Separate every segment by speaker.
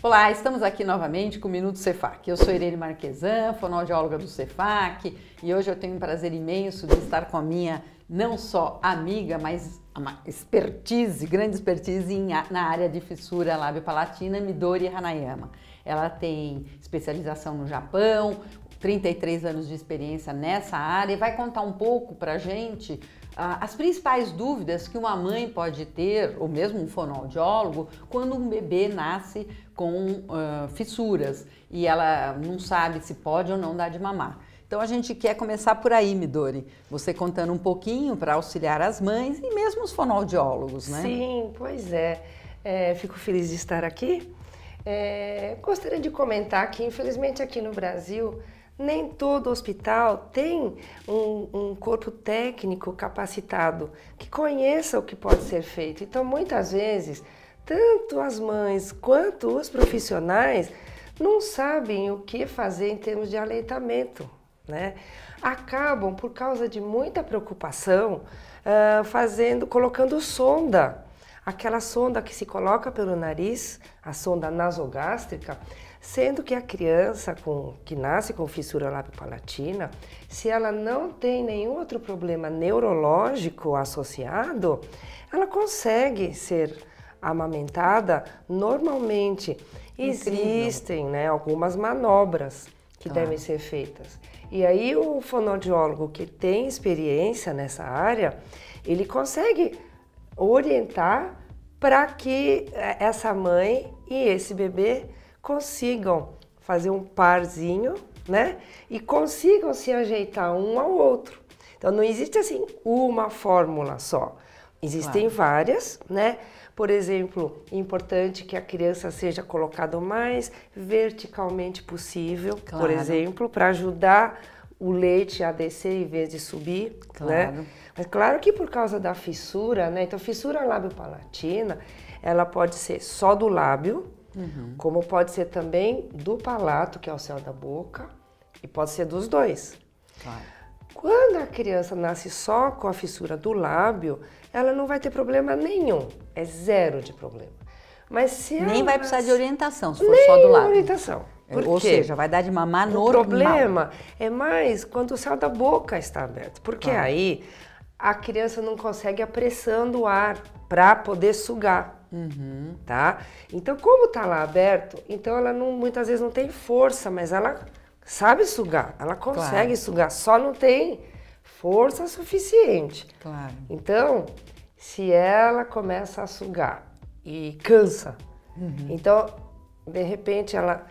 Speaker 1: Olá, estamos aqui novamente com o Minuto Cefac. Eu sou Irene Marquesan, fonoaudióloga do Cefac, e hoje eu tenho um prazer imenso de estar com a minha, não só amiga, mas uma grande expertise na área de fissura lábio-palatina, Midori Hanayama. Ela tem especialização no Japão, 33 anos de experiência nessa área e vai contar um pouco pra gente as principais dúvidas que uma mãe pode ter, ou mesmo um fonoaudiólogo, quando um bebê nasce com fissuras e ela não sabe se pode ou não dar de mamar. Então a gente quer começar por aí, Midori, você contando um pouquinho para auxiliar as mães e mesmo os fonoaudiólogos, né?
Speaker 2: Sim, pois é. Fico feliz de estar aqui. Gostaria de comentar que, infelizmente, aqui no Brasil, nem todo hospital tem um corpo técnico capacitado que conheça o que pode ser feito. Então, muitas vezes, tanto as mães quanto os profissionais não sabem o que fazer em termos de aleitamento, né? Acabam, por causa de muita preocupação, colocando sonda. Aquela sonda que se coloca pelo nariz, a sonda nasogástrica, sendo que a criança que nasce com fissura lábio-palatina, se ela não tem nenhum outro problema neurológico associado, ela consegue ser amamentada normalmente. Existem, né, algumas manobras que devem ser feitas. E aí o fonoaudiólogo que tem experiência nessa área, ele consegue orientar para que essa mãe e esse bebê consigam fazer um parzinho, né? E consigam se ajeitar um ao outro. Então não existe assim uma fórmula só. Existem várias, né? Por exemplo, é importante que a criança seja colocada o mais verticalmente possível, por exemplo, para ajudar o leite a descer em vez de subir, né? Mas claro que por causa da fissura, né? Então, fissura lábio-palatina, ela pode ser só do lábio, como pode ser também do palato, que é o céu da boca, e pode ser dos dois. Quando a criança nasce só com a fissura do lábio, ela não vai ter problema nenhum, é zero de problema. Mas se
Speaker 1: nem vai precisar de orientação, se for só do lábio.
Speaker 2: Orientação.
Speaker 1: Ou seja, vai dar de mamar normal.
Speaker 2: O problema é mais quando o céu da boca está aberto, porque aí a criança não consegue a pressão do ar para poder sugar, tá? Então, como está lá aberto, então ela muitas vezes não tem força, mas ela sabe sugar, ela consegue sugar, só não tem força suficiente. Então, se ela começa a sugar e cansa, então, de repente, ela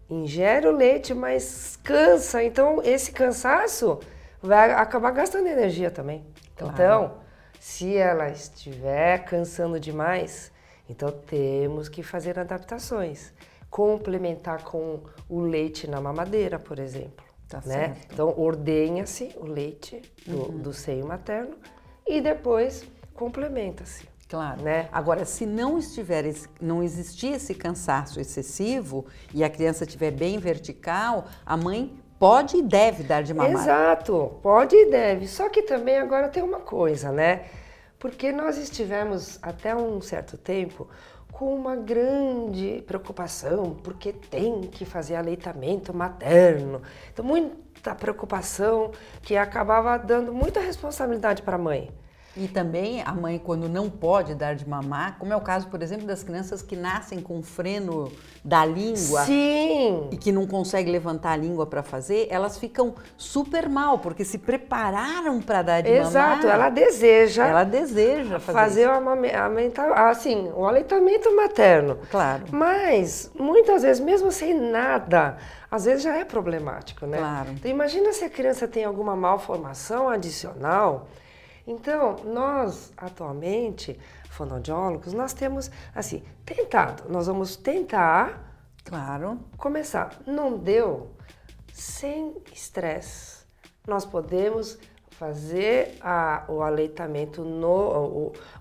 Speaker 2: ingere o leite, mas cansa. Então, esse cansaço vai acabar gastando energia também. Então, se ela estiver cansando demais, então temos que fazer adaptações. Complementar com o leite na mamadeira, por exemplo. Né? Então, ordenha-se o leite do seio materno e depois complementa-se. Né?
Speaker 1: Agora, se não existir esse cansaço excessivo e a criança estiver bem vertical, a mãe pode e deve dar de mamar.
Speaker 2: Exato, pode e deve. Só que também agora tem uma coisa, né? Porque nós estivemos até um certo tempo com uma grande preocupação, porque tem que fazer aleitamento materno. Então, muita preocupação que acabava dando muita responsabilidade para a mãe.
Speaker 1: E também a mãe, quando não pode dar de mamar, como é o caso, por exemplo, das crianças que nascem com freno da língua e que não conseguem levantar a língua para fazer, elas ficam super mal, porque se prepararam para dar de mamar.
Speaker 2: Exato, ela deseja fazer o aleitamento materno. Mas, muitas vezes, mesmo sem nada, às vezes já é problemático, né? Então, imagina se a criança tem alguma malformação adicional. Então, nós, atualmente, fonoaudiólogos, nós temos, assim, nós vamos tentar começar. Não deu, sem estresse, nós podemos fazer o aleitamento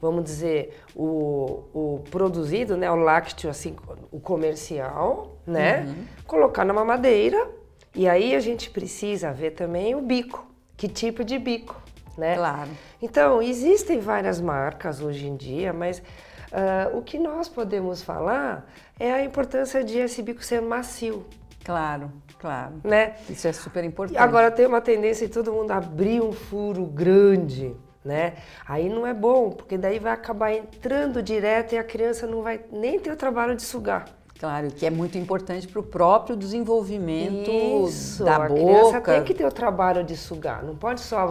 Speaker 2: vamos dizer, o produzido, né, o lácteo, assim, o comercial, né, colocar na mamadeira, e aí a gente precisa ver também o bico, que tipo de bico. Né?
Speaker 1: Claro.
Speaker 2: Então, existem várias marcas hoje em dia, mas O que nós podemos falar é a importância de esse bico ser macio.
Speaker 1: Claro, claro.
Speaker 2: Né?
Speaker 1: Isso é super importante.
Speaker 2: Agora tem uma tendência de todo mundo abrir um furo grande, né? Aí não é bom, porque daí vai acabar entrando direto e a criança não vai nem ter o trabalho de sugar.
Speaker 1: Claro, que é muito importante para o próprio desenvolvimento da boca.
Speaker 2: A criança tem que ter o trabalho de sugar, não pode só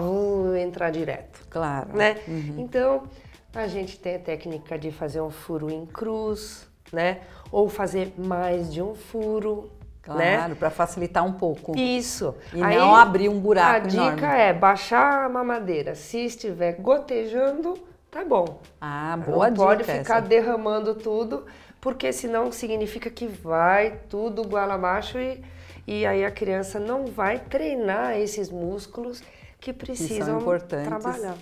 Speaker 2: entrar direto.
Speaker 1: Claro.
Speaker 2: Né? Então, a gente tem a técnica de fazer um furo em cruz, né? Ou fazer mais de um furo.
Speaker 1: Claro,
Speaker 2: né?
Speaker 1: Para facilitar um pouco.
Speaker 2: Isso.
Speaker 1: E aí, não abrir um buraco enorme.
Speaker 2: A dica é baixar a mamadeira. Se estiver gotejando, tá bom.
Speaker 1: Ah, boa dica.
Speaker 2: Não pode ficar derramando tudo, porque senão significa que vai tudo goela abaixo e aí a criança não vai treinar esses músculos que precisam trabalhar.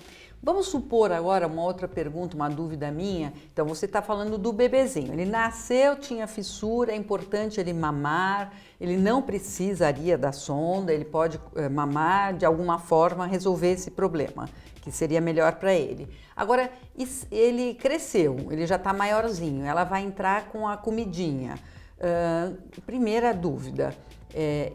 Speaker 1: Vamos supor agora uma outra pergunta, uma dúvida minha. Então, você está falando do bebezinho. Ele nasceu, tinha fissura, é importante ele mamar, ele não precisaria da sonda, ele pode mamar de alguma forma, resolver esse problema, que seria melhor para ele. Agora, ele cresceu, ele já está maiorzinho, ela vai entrar com a comidinha. Primeira dúvida.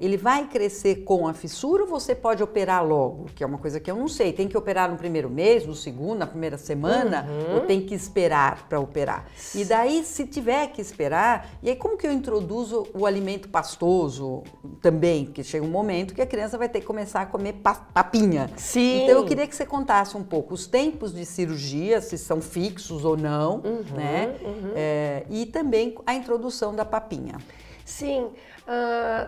Speaker 1: Ele vai crescer com a fissura ou você pode operar logo? Que é uma coisa que eu não sei. Tem que operar no primeiro mês, no segundo, na primeira semana? Ou tem que esperar para operar? E daí, se tiver que esperar, e aí como que eu introduzo o alimento pastoso também? Porque chega um momento que a criança vai ter que começar a comer papinha.
Speaker 2: Sim.
Speaker 1: Então eu queria que você contasse um pouco os tempos de cirurgia, se são fixos ou não, né? E também a introdução da papinha.
Speaker 2: Sim,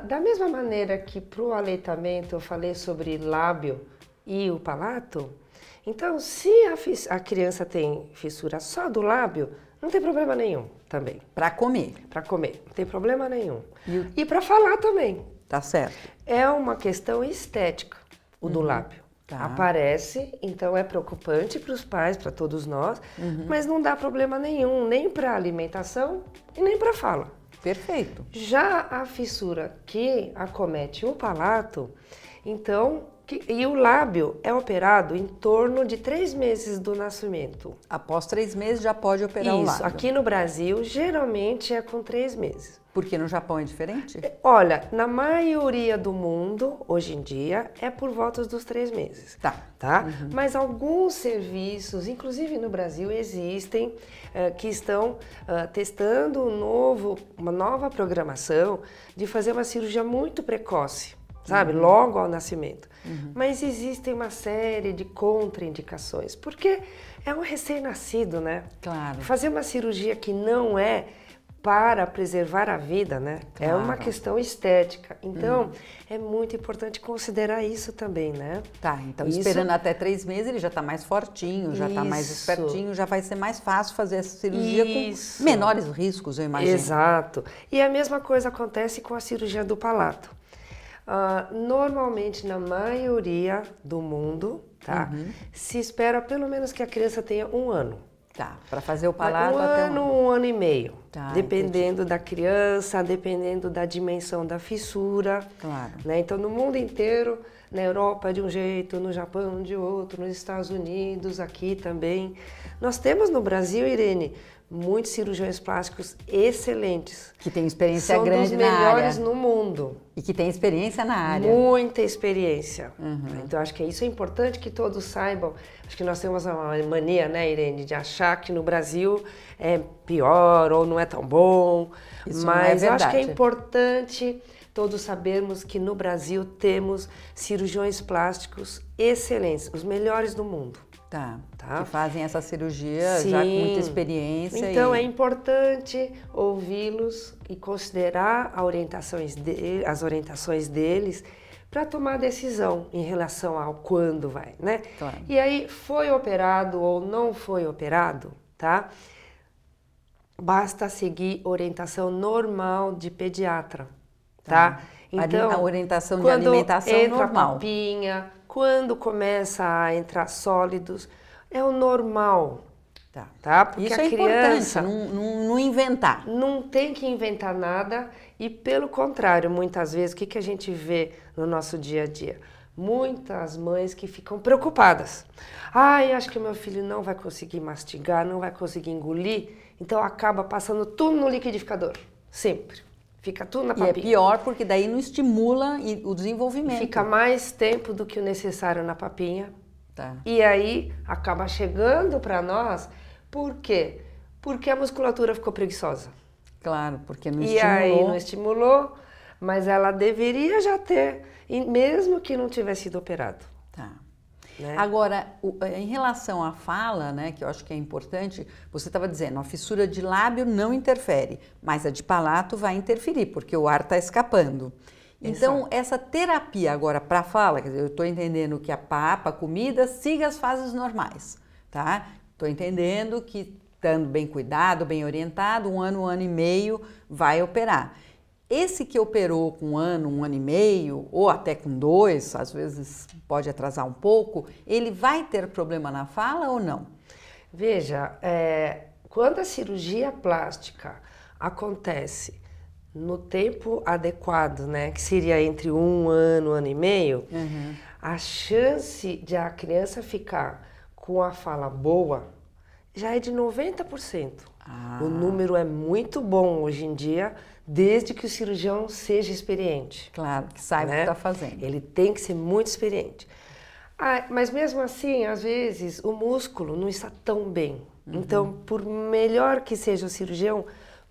Speaker 2: da mesma maneira que para o aleitamento eu falei sobre lábio e o palato, então se a criança tem fissura só do lábio, não tem problema nenhum também.
Speaker 1: Para comer.
Speaker 2: Para comer, não tem problema nenhum. E para falar também.
Speaker 1: Tá certo.
Speaker 2: É uma questão estética, o do lábio. Tá. Aparece, então é preocupante para os pais, para todos nós, mas não dá problema nenhum, nem para alimentação e nem para fala.
Speaker 1: Perfeito.
Speaker 2: Já a fissura que acomete o palato, então, e o lábio é operado em torno de 3 meses do nascimento.
Speaker 1: Após 3 meses já pode operar o lábio.
Speaker 2: Isso, aqui no Brasil geralmente é com 3 meses.
Speaker 1: Porque no Japão é diferente?
Speaker 2: Olha, na maioria do mundo, hoje em dia, é por volta dos 3 meses. Tá? Mas alguns serviços, inclusive no Brasil, existem que estão testando uma nova programação de fazer uma cirurgia muito precoce, sabe? Logo ao nascimento. Mas existem uma série de contraindicações, porque é um recém-nascido, né?
Speaker 1: Claro.
Speaker 2: Fazer uma cirurgia que não é para preservar a vida, né? Claro. É uma questão estética. Então, é muito importante considerar isso também, né?
Speaker 1: Tá, então esperando até 3 meses ele já está mais fortinho, já está mais espertinho, já vai ser mais fácil fazer essa cirurgia com menores riscos, eu imagino.
Speaker 2: Exato. E a mesma coisa acontece com a cirurgia do palato. Normalmente, na maioria do mundo, tá? Se espera pelo menos que a criança tenha 1 ano.
Speaker 1: Tá, para fazer o palato até
Speaker 2: 1 ano e meio.
Speaker 1: Tá,
Speaker 2: dependendo da criança, dependendo da dimensão da fissura.
Speaker 1: Claro.
Speaker 2: Né? Então, no mundo inteiro, na Europa de um jeito, no Japão de outro, nos Estados Unidos, aqui também. Nós temos no Brasil, Irene, muitos cirurgiões plásticos excelentes.
Speaker 1: Que tem experiência grande na área.
Speaker 2: São dos melhores no mundo.
Speaker 1: E que tem experiência na área.
Speaker 2: Muita experiência. Então, acho que isso é importante que todos saibam. Acho que nós temos uma mania, né, Irene, de achar que no Brasil é pior ou não é tão bom.
Speaker 1: Isso
Speaker 2: mas
Speaker 1: não é
Speaker 2: eu acho que é importante todos sabermos que no Brasil temos cirurgiões plásticos excelentes, os melhores do mundo.
Speaker 1: Tá. Que fazem essa cirurgia já com muita experiência.
Speaker 2: Então é importante ouvi-los e considerar as orientações deles para tomar decisão em relação ao quando vai, né?
Speaker 1: Claro.
Speaker 2: E aí, foi operado ou não foi operado, tá? Basta seguir orientação normal de pediatra, tá?
Speaker 1: Então, a orientação de alimentação
Speaker 2: entra
Speaker 1: normal.
Speaker 2: Papinha, quando começa a entrar sólidos, é o normal. Tá? Porque
Speaker 1: isso
Speaker 2: a
Speaker 1: é
Speaker 2: criança
Speaker 1: importante, não inventar.
Speaker 2: Não tem que inventar nada e, pelo contrário, muitas vezes, o que a gente vê no nosso dia a dia? muitas mães que ficam preocupadas. Ai, acho que o meu filho não vai conseguir mastigar, não vai conseguir engolir, então acaba passando tudo no liquidificador, sempre. Fica tudo na papinha.
Speaker 1: E é pior porque daí não estimula o desenvolvimento.
Speaker 2: Fica mais tempo do que o necessário na papinha.
Speaker 1: Tá.
Speaker 2: E aí acaba chegando para nós, por quê? Porque a musculatura ficou preguiçosa.
Speaker 1: Claro, porque não
Speaker 2: E
Speaker 1: estimulou.
Speaker 2: aí não estimulou, mas ela deveria já ter, mesmo que não tivesse sido operado.
Speaker 1: Tá.
Speaker 2: Né?
Speaker 1: Agora, em relação à fala, né, que eu acho que é importante, você estava dizendo, a fissura de lábio não interfere, mas a de palato vai interferir, porque o ar está escapando. Então, essa terapia agora para a fala, quer dizer, eu estou entendendo que a papa, a comida, siga as fases normais, tá? Estou entendendo que, estando bem cuidado, bem orientado, um ano e meio vai operar. Esse que operou com um ano e meio, ou até com 2, às vezes pode atrasar um pouco, ele vai ter problema na fala ou não?
Speaker 2: Veja, quando a cirurgia plástica acontece no tempo adequado, né, que seria entre um ano e meio, a chance de a criança ficar com a fala boa já é de 90%. O número é muito bom hoje em dia, desde que o cirurgião seja experiente.
Speaker 1: Claro, que saiba o que está fazendo.
Speaker 2: Ele tem que ser muito experiente. Mas mesmo assim, às vezes, o músculo não está tão bem. Então, por melhor que seja o cirurgião,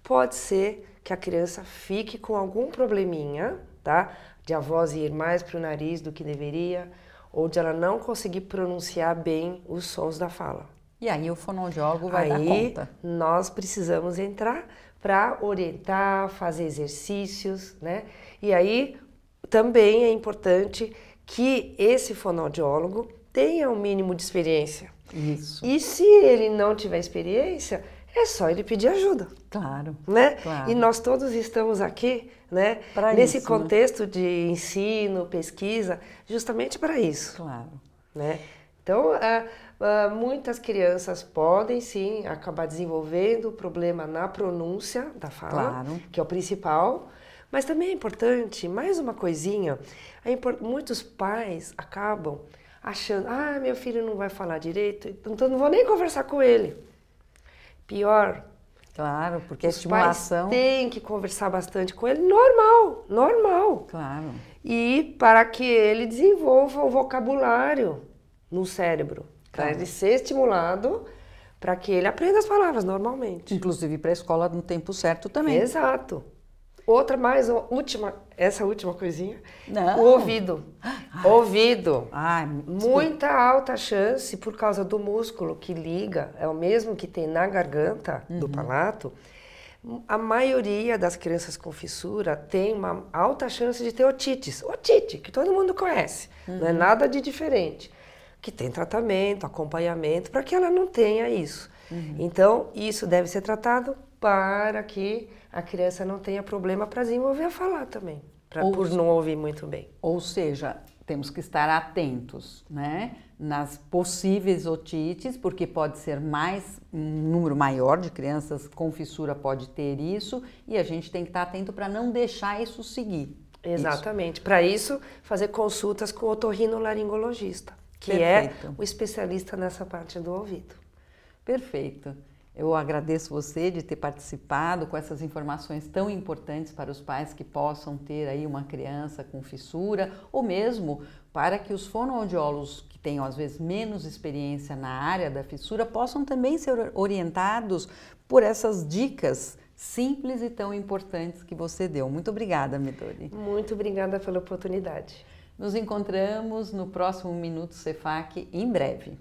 Speaker 2: pode ser que a criança fique com algum probleminha, tá? De a voz ir mais para o nariz do que deveria, ou de ela não conseguir pronunciar bem os sons da fala.
Speaker 1: E aí o fonoaudiólogo vai dar conta.
Speaker 2: Aí nós precisamos entrar para orientar, fazer exercícios, né? E aí também é importante que esse fonoaudiólogo tenha um mínimo de experiência.
Speaker 1: Isso.
Speaker 2: E se ele não tiver experiência, é só ele pedir ajuda.
Speaker 1: Claro.
Speaker 2: Né?
Speaker 1: Claro.
Speaker 2: E nós todos estamos aqui, né?
Speaker 1: Pra
Speaker 2: nesse
Speaker 1: isso,
Speaker 2: contexto de ensino, pesquisa, justamente para isso.
Speaker 1: Claro.
Speaker 2: Né? Então, muitas crianças podem sim acabar desenvolvendo problema na pronúncia da fala, que é o principal, mas também é importante, mais uma coisinha, muitos pais acabam achando, meu filho não vai falar direito, então não vou nem conversar com ele. Pior.
Speaker 1: Claro, porque a
Speaker 2: os
Speaker 1: estimulação...
Speaker 2: pais têm que conversar bastante com ele, normal.
Speaker 1: Claro.
Speaker 2: E para que ele desenvolva o vocabulário no cérebro, para ele ser estimulado, para que ele aprenda as palavras normalmente.
Speaker 1: Inclusive para a escola no tempo certo também.
Speaker 2: Exato. Essa última coisinha,
Speaker 1: Não.
Speaker 2: o ouvido. Ouvido.
Speaker 1: Muita
Speaker 2: alta chance, por causa do músculo que liga, é o mesmo que tem na garganta do palato, a maioria das crianças com fissura tem uma alta chance de ter otites. Otite, que todo mundo conhece, não é nada de diferente. Que tem tratamento, acompanhamento, para que ela não tenha isso. Então, isso deve ser tratado para que a criança não tenha problema para desenvolver a falar também, por não ouvir muito bem.
Speaker 1: Ou seja, temos que estar atentos, né, nas possíveis otites, porque pode ser um número maior de crianças com fissura pode ter isso, e a gente tem que estar atento para não deixar isso seguir.
Speaker 2: Exatamente. Para isso, fazer consultas com o otorrinolaringologista, que é o especialista nessa parte do ouvido.
Speaker 1: Perfeito. Eu agradeço você de ter participado com essas informações tão importantes para os pais que possam ter aí uma criança com fissura, ou mesmo para que os fonoaudiólogos que tenham às vezes menos experiência na área da fissura possam também ser orientados por essas dicas simples e tão importantes que você deu. Muito obrigada, Midori.
Speaker 2: Muito obrigada pela oportunidade.
Speaker 1: Nos encontramos no próximo Minuto Cefac em breve.